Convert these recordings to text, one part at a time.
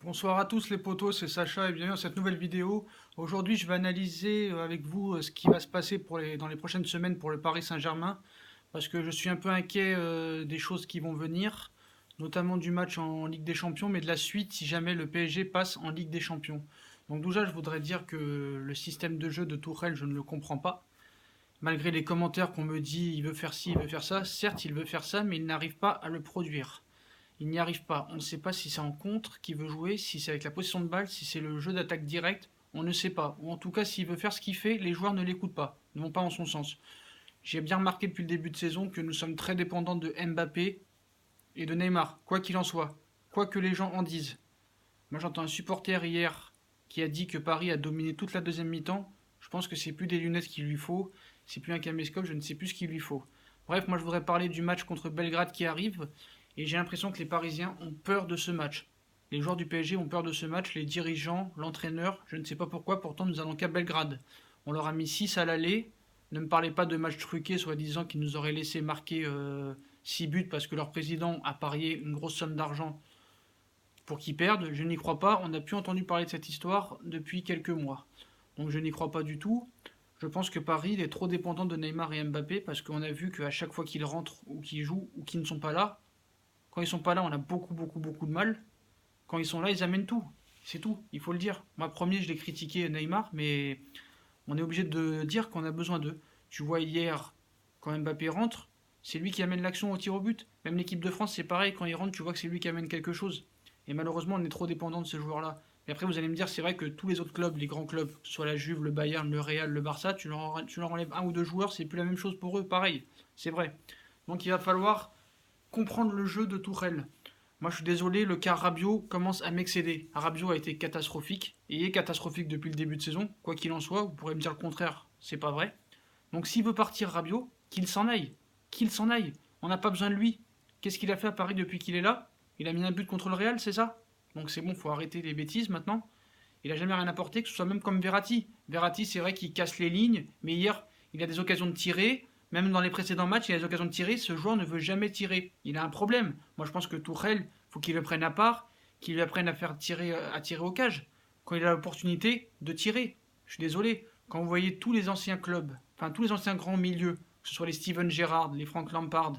Bonsoir à tous les potos, c'est Sacha et bienvenue dans cette nouvelle vidéo. Aujourd'hui, je vais analyser avec vous ce qui va se passer dans les prochaines semaines pour le Paris Saint-Germain, parce que je suis un peu inquiet des choses qui vont venir, notamment du match en Ligue des Champions, mais de la suite si jamais le PSG passe en Ligue des Champions. Donc déjà, je voudrais dire que le système de jeu de Tourelle, je ne le comprends pas. Malgré les commentaires qu'on me dit, il veut faire ci, il veut faire ça, certes, il veut faire ça, mais il n'arrive pas à le produire. Il n'y arrive pas. On ne sait pas si c'est en contre qu'il veut jouer, si c'est avec la position de balle, si c'est le jeu d'attaque direct. On ne sait pas. Ou en tout cas, s'il veut faire ce qu'il fait, les joueurs ne l'écoutent pas, ne vont pas en son sens. J'ai bien remarqué depuis le début de saison que nous sommes très dépendants de Mbappé et de Neymar, quoi qu'il en soit, quoi que les gens en disent. Moi, j'entends un supporter hier qui a dit que Paris a dominé toute la deuxième mi-temps. Je pense que c'est plus des lunettes qu'il lui faut, c'est plus un caméscope, je ne sais plus ce qu'il lui faut. Bref, moi je voudrais parler du match contre Belgrade qui arrive, et j'ai l'impression que les Parisiens ont peur de ce match. Les joueurs du PSG ont peur de ce match, les dirigeants, l'entraîneur, je ne sais pas pourquoi, pourtant nous allons qu'à Belgrade. On leur a mis 6 à l'aller, ne me parlez pas de match truqué, soi-disant qu'ils nous auraient laissé marquer 6 buts parce que leur président a parié une grosse somme d'argent pour qu'ils perdent. Je n'y crois pas, on n'a plus entendu parler de cette histoire depuis quelques mois. Donc je n'y crois pas du tout. Je pense que Paris est trop dépendant de Neymar et Mbappé parce qu'on a vu qu'à chaque fois qu'ils rentrent ou qu'ils jouent ou qu'ils ne sont pas là, quand ils sont pas là, on a beaucoup de mal. Quand ils sont là, ils amènent tout. C'est tout, il faut le dire. Moi, premier, je l'ai critiqué Neymar, mais on est obligé de dire qu'on a besoin d'eux. Tu vois, hier, quand Mbappé rentre, c'est lui qui amène l'action au tir au but. Même l'équipe de France, c'est pareil, quand il rentre, tu vois que c'est lui qui amène quelque chose. Et malheureusement, on est trop dépendant de ce joueur-là. Et après, vous allez me dire, c'est vrai que tous les autres clubs, les grands clubs, que ce soit la Juve, le Bayern, le Real, le Barça, tu leur enlèves un ou deux joueurs, c'est plus la même chose pour eux, pareil. C'est vrai. Donc il va falloir comprendre le jeu de Tourelle. Moi, je suis désolé, le cas Rabiot commence à m'excéder. Rabiot a été catastrophique, et est catastrophique depuis le début de saison. Quoi qu'il en soit, vous pourrez me dire le contraire, c'est pas vrai. Donc s'il veut partir Rabiot, qu'il s'en aille. Qu'il s'en aille. On n'a pas besoin de lui. Qu'est-ce qu'il a fait à Paris depuis qu'il est là? Il a mis un but contre le Real, c'est ça? Donc c'est bon, faut arrêter les bêtises maintenant. Il a jamais rien apporté, que ce soit même comme Verratti. Verratti, c'est vrai qu'il casse les lignes, mais hier, il a des occasions de tirer. Même dans les précédents matchs, il a des occasions de tirer. Ce joueur ne veut jamais tirer. Il a un problème. Moi, je pense que Tourelle, faut qu'il le prenne à part, qu'il lui apprenne à tirer au cage. Quand il a l'opportunité de tirer. Je suis désolé. Quand vous voyez tous les anciens clubs, enfin tous les anciens grands milieux, que ce soit les Steven Gerrard, les Frank Lampard,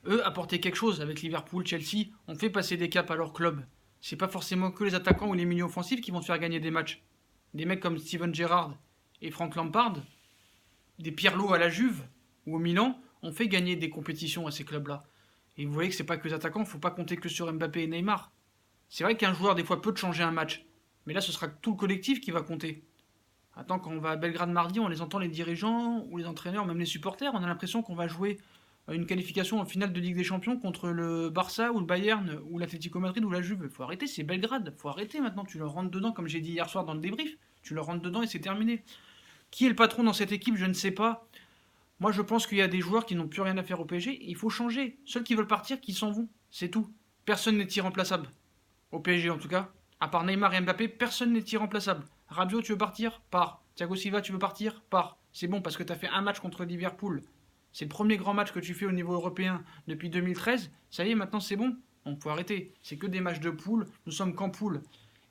eux apportaient quelque chose avec Liverpool, Chelsea, on fait passer des caps à leur club. C'est pas forcément que les attaquants ou les milieux offensifs qui vont te faire gagner des matchs. Des mecs comme Steven Gerrard et Frank Lampard, des Pirlo à la Juve ou au Milan, ont fait gagner des compétitions à ces clubs-là. Et vous voyez que c'est pas que les attaquants, faut pas compter que sur Mbappé et Neymar. C'est vrai qu'un joueur des fois peut te changer un match, mais là ce sera tout le collectif qui va compter. Attends, quand on va à Belgrade mardi, on les entend les dirigeants ou les entraîneurs, même les supporters, on a l'impression qu'on va jouer une qualification en finale de Ligue des Champions contre le Barça ou le Bayern ou l'Atlético Madrid ou la Juve. Faut arrêter, c'est Belgrade. Faut arrêter maintenant. Tu leur rentres dedans, comme j'ai dit hier soir dans le débrief. Tu leur rentres dedans et c'est terminé. Qui est le patron dans cette équipe? Je ne sais pas. Moi, je pense qu'il y a des joueurs qui n'ont plus rien à faire au PSG. Il faut changer. Ceux qui veulent partir, qui s'en vont. C'est tout. Personne n'est irremplaçable. Au PSG, en tout cas. À part Neymar et Mbappé, personne n'est irremplaçable. Rabiot, tu veux partir? Pars. Thiago Silva, tu veux partir? Pars. C'est bon parce que tu as fait un match contre Liverpool. C'est le premier grand match que tu fais au niveau européen depuis 2013. Ça y est, maintenant c'est bon. On peut arrêter. C'est que des matchs de poule. Nous sommes qu'en poule.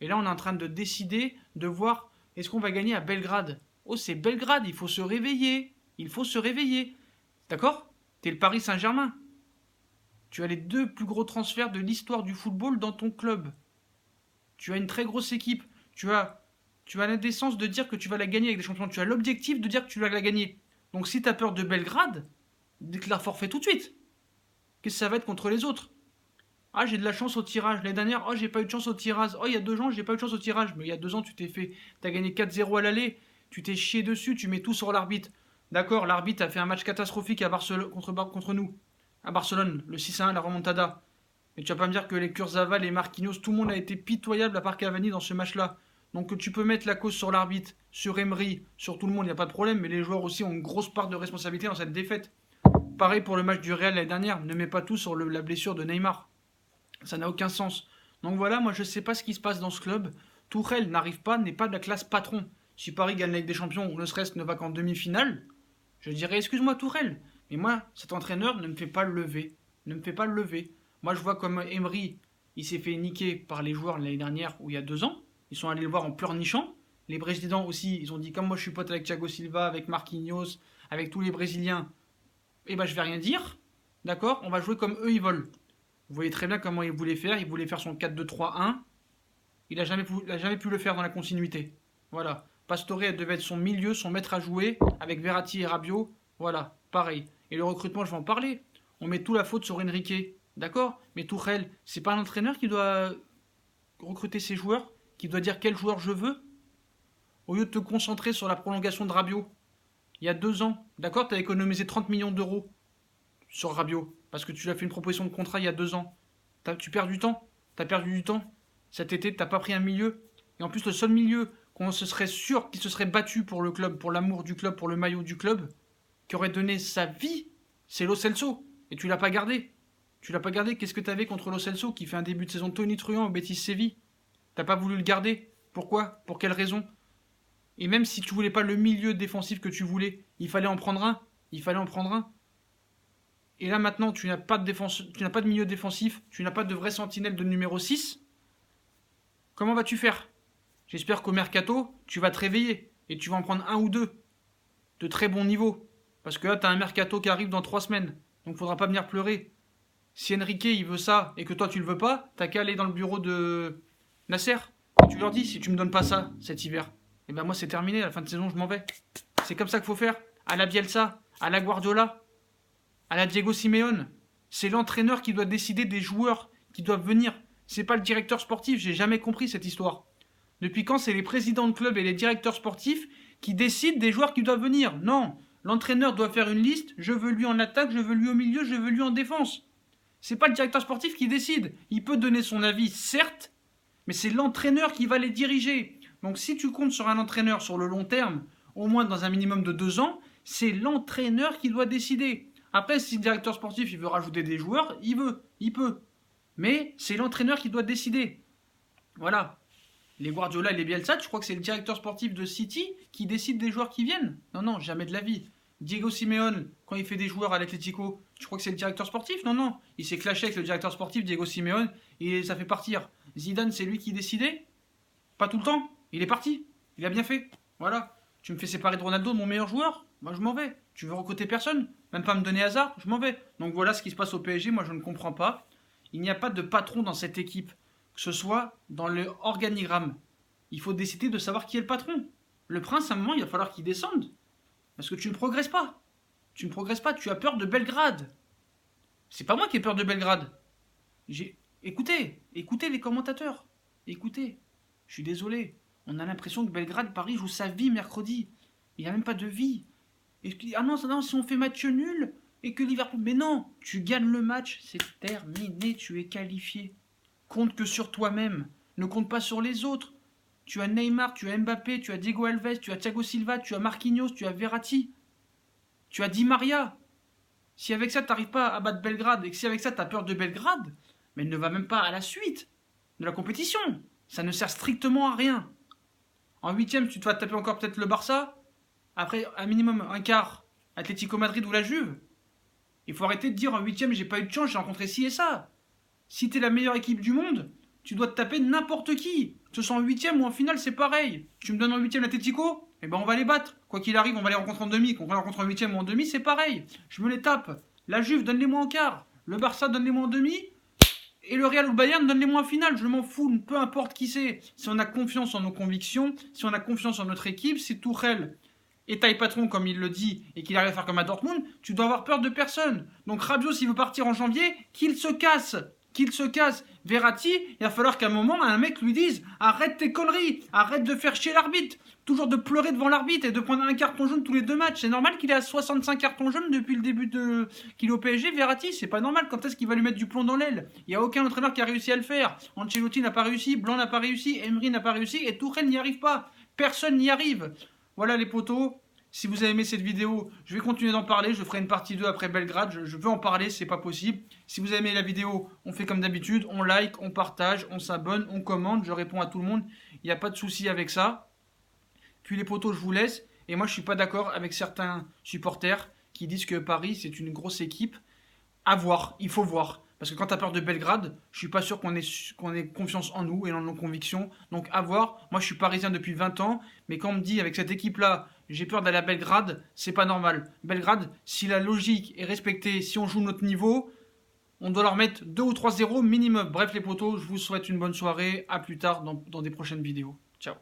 Et là, on est en train de décider, de voir est-ce qu'on va gagner à Belgrade. Oh, c'est Belgrade, il faut se réveiller. Il faut se réveiller. D'accord? T'es le Paris Saint-Germain. Tu as les deux plus gros transferts de l'histoire du football dans ton club. Tu as une très grosse équipe. Tu as l'indécence de dire que tu vas la gagner avec des champions. Tu as l'objectif de dire que tu vas la gagner. Donc si t'as peur de Belgrade, déclare forfait tout de suite. Qu'est-ce que ça va être contre les autres? Ah, j'ai de la chance au tirage. L'année dernière, oh, j'ai pas eu de chance au tirage. Oh, il y a 2 ans, j'ai pas eu de chance au tirage. Mais il y a 2 ans, t'as gagné 4-0 à l'aller. Tu t'es chié dessus, tu mets tout sur l'arbitre. D'accord, l'arbitre a fait un match catastrophique à Barcelone, contre nous. À Barcelone, le 6-1, la remontada. Mais tu vas pas me dire que les Kurzawa, les Marquinhos, tout le monde a été pitoyable à part Cavani dans ce match-là. Donc tu peux mettre la cause sur l'arbitre, sur Emery, sur tout le monde, il n'y a pas de problème, mais les joueurs aussi ont une grosse part de responsabilité dans cette défaite. Pareil pour le match du Real l'année dernière, ne mets pas tout sur la blessure de Neymar. Ça n'a aucun sens. Donc voilà, moi je sais pas ce qui se passe dans ce club. Tourelle n'arrive pas, n'est pas de la classe patron. Si Paris gagne la Ligue des Champions ou ne serait-ce ne va qu'en demi-finale, je dirais excuse-moi Tourelle. Mais moi, cet entraîneur ne me fait pas le lever. Ne me fait pas le lever. Moi je vois comme Emery, il s'est fait niquer par les joueurs l'année dernière ou il y a 2 ans. Ils sont allés le voir en pleurnichant. Les Brésiliens aussi, ils ont dit comme moi je suis pote avec Thiago Silva, avec Marquinhos, avec tous les Brésiliens, eh ben je vais rien dire. D'accord? On va jouer comme eux ils veulent. Vous voyez très bien comment il voulait faire. Il voulait faire son 4-2-3-1. Il a jamais pu le faire dans la continuité. Voilà. Pastore devait être son milieu, son maître à jouer, avec Verratti et Rabiot. Voilà, pareil. Et le recrutement, je vais en parler. On met tout la faute sur Enrique. D'accord? Mais Tuchel, c'est pas un entraîneur qui doit recruter ses joueurs, qui doit dire quel joueur je veux, au lieu de te concentrer sur la prolongation de Rabiot. Il y a 2 ans, d'accord, tu as économisé 30 millions d'euros sur Rabiot, parce que tu lui as fait une proposition de contrat il y a 2 ans. Tu perds du temps. Tu as perdu du temps. Cet été, t'as pas pris un milieu. Et en plus, le seul milieu qu'on se serait sûr qui se serait battu pour le club, pour l'amour du club, pour le maillot du club, qui aurait donné sa vie, c'est Lo Celso. Et tu l'as pas gardé. Tu l'as pas gardé. Qu'est-ce que t'avais contre Lo Celso qui fait un début de saison tonitruant au Betis Séville? T'as pas voulu le garder. Pourquoi? Pour quelle raison? Et même si tu voulais pas le milieu défensif que tu voulais, il fallait en prendre un. Il fallait en prendre un. Et là maintenant, tu n'as pas de défense, tu n'as pas de milieu défensif, tu n'as pas de vrai sentinelle de numéro 6. Comment vas-tu faire? J'espère qu'au mercato, tu vas te réveiller et tu vas en prendre un ou deux de très bon niveau. Parce que là, tu as un mercato qui arrive dans 3 semaines. Donc faudra pas venir pleurer. Si Enrique il veut ça et que toi tu le veux pas, t'as qu'à aller dans le bureau de Nasser. Et tu leur dis si tu me donnes pas ça cet hiver, et ben moi c'est terminé, à la fin de saison je m'en vais. C'est comme ça qu'il faut faire. À la Bielsa, à la Guardiola, à la Diego Simeone. C'est l'entraîneur qui doit décider des joueurs qui doivent venir. C'est pas le directeur sportif, j'ai jamais compris cette histoire. Depuis quand c'est les présidents de club et les directeurs sportifs qui décident des joueurs qui doivent venir? Non, l'entraîneur doit faire une liste, je veux lui en attaque, je veux lui au milieu, je veux lui en défense. C'est pas le directeur sportif qui décide. Il peut donner son avis, certes, mais c'est l'entraîneur qui va les diriger. Donc si tu comptes sur un entraîneur sur le long terme, au moins dans un minimum de 2 ans, c'est l'entraîneur qui doit décider. Après, si le directeur sportif il veut rajouter des joueurs, il peut. Mais c'est l'entraîneur qui doit décider. Voilà. Les Guardiola et les Bielsa, tu crois que c'est le directeur sportif de City qui décide des joueurs qui viennent? Non, non, jamais de la vie. Diego Simeone, quand il fait des joueurs à l'Atlético, tu crois que c'est le directeur sportif? Non, non. Il s'est clashé avec le directeur sportif, Diego Simeone, et ça fait partir. Zidane, c'est lui qui décidait? Pas tout le temps. Il est parti. Il a bien fait. Voilà. Tu me fais séparer de Ronaldo, de mon meilleur joueur? Moi, je m'en vais. Tu veux recruter personne? Même pas me donner hasard? Je m'en vais. Donc voilà ce qui se passe au PSG. Moi, je ne comprends pas. Il n'y a pas de patron dans cette équipe, que ce soit dans le organigramme. Il faut décider de savoir qui est le patron. Le prince, à un moment, il va falloir qu'il descende. Parce que tu ne progresses pas. Tu ne progresses pas, tu as peur de Belgrade. C'est pas moi qui ai peur de Belgrade. Écoutez les commentateurs. Écoutez. Je suis désolé. On a l'impression que Belgrade, Paris joue sa vie mercredi. Il n'y a même pas de vie. Ah non, non, si on fait match nul et que Liverpool... Mais non, tu gagnes le match, c'est terminé, tu es qualifié. Compte que sur toi-même. Ne compte pas sur les autres. Tu as Neymar, tu as Mbappé, tu as Diego Alves, tu as Thiago Silva, tu as Marquinhos, tu as Verratti. Tu as Di Maria. Si avec ça, tu n'arrives pas à battre Belgrade et que si avec ça, tu as peur de Belgrade, mais ne va même pas à la suite de la compétition. Ça ne sert strictement à rien. En huitième, tu te vas taper encore peut-être le Barça. Après, un minimum, un quart, Atlético Madrid ou la Juve. Il faut arrêter de dire en huitième, j'ai pas eu de chance, j'ai rencontré ci et ça. Si t'es la meilleure équipe du monde, tu dois te taper n'importe qui. Que ce soit en huitième ou en finale, c'est pareil. Tu me donnes en huitième l'Atlético, eh ben on va les battre. Quoi qu'il arrive, on va les rencontrer en demi. Qu'on les rencontre en huitième ou en demi, c'est pareil. Je me les tape. La Juve, donne-les-moi en quart. Le Barça, donne-les-moi en demi. Et le Real ou le Bayern, donne-les-moi en finale. Je m'en fous, peu importe qui c'est. Si on a confiance en nos convictions, si on a confiance en notre équipe, si Tuchel est taille patron comme il le dit et qu'il arrive à faire comme à Dortmund, tu dois avoir peur de personne. Donc Rabiot, s'il veut partir en janvier, qu'il se casse. Qu'il se casse. Verratti, il va falloir qu'à un moment, un mec lui dise arrête tes conneries, arrête de faire chier l'arbitre, toujours de pleurer devant l'arbitre et de prendre un carton jaune tous les 2 matchs. C'est normal qu'il ait à 65 cartons jaunes depuis le début qu'il est au PSG. Verratti, c'est pas normal. Quand est-ce qu'il va lui mettre du plomb dans l'aile? Il n'y a aucun entraîneur qui a réussi à le faire. Ancelotti n'a pas réussi, Blanc n'a pas réussi, Emery n'a pas réussi et Tuchel n'y arrive pas. Personne n'y arrive. Voilà les potos. Si vous avez aimé cette vidéo, je vais continuer d'en parler. Je ferai une partie 2 après Belgrade. Je veux en parler, c'est pas possible. Si vous avez aimé la vidéo, on fait comme d'habitude. On like, on partage, on s'abonne, on commente. Je réponds à tout le monde. Il n'y a pas de souci avec ça. Puis les potos, je vous laisse. Et moi, je suis pas d'accord avec certains supporters qui disent que Paris, c'est une grosse équipe. À voir, il faut voir. Parce que quand tu as peur de Belgrade, je suis pas sûr qu'on ait confiance en nous et en nos convictions. Donc à voir. Moi, je suis parisien depuis 20 ans, mais quand on me dit avec cette équipe-là, j'ai peur d'aller à Belgrade, c'est pas normal. Belgrade, si la logique est respectée, si on joue notre niveau, on doit leur mettre 2 ou 3-0 minimum. Bref les potos, je vous souhaite une bonne soirée. À plus tard dans des prochaines vidéos. Ciao.